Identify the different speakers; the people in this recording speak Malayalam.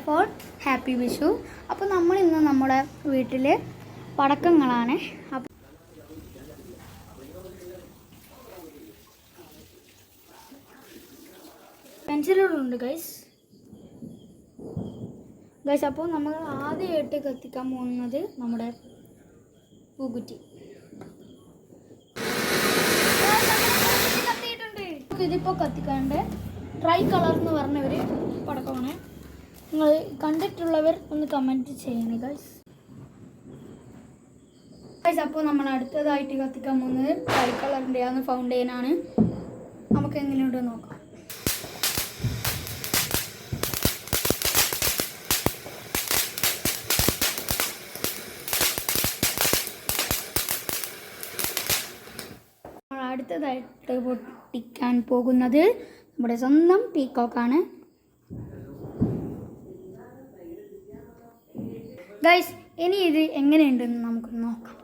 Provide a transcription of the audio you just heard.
Speaker 1: Of all happy Vishu. അപ്പോൾ നമ്മൾ ഇന്ന് നമ്മുടെ വീട്ടിൽ പടക്കങ്ങളാണ്. അപ്പോൾ പെൻസിലുകളുണ്ട് ഗൈസ്. അപ്പോൾ നമ്മൾ ആദ്യമായിട്ട് കത്തിക്കാൻ പോകുന്നത് നമ്മുടെ പൂക്കുറ്റി. ഇതിപ്പോൾ കത്തിക്കാണ്ട് ട്രൈ കളർ എന്ന് പറഞ്ഞ ഒരു പടക്കമാണ്. നിങ്ങൾ കണ്ടിട്ടുള്ളവർ ഒന്ന് കമൻറ്റ് ചെയ്യണേ ഗൈസ്. അപ്പോൾ നമ്മൾ അടുത്തതായിട്ട് കത്തിക്കാൻ പോകുന്നത് ട്രൈ കളറിൻ്റെ ആണ്, ഫൗണ്ടെയിനാണ്. നമുക്ക് എങ്ങനെയുണ്ട് നോക്കാം. അടുത്തതായിട്ട് പൊട്ടിക്കാൻ പോകുന്നത് നമ്മുടെ സ്വന്തം പീക്കോക്കാണ് ഗൈസ്. ഇനി ഇത് എങ്ങനെയുണ്ടെന്ന് നമുക്ക് നോക്കാം.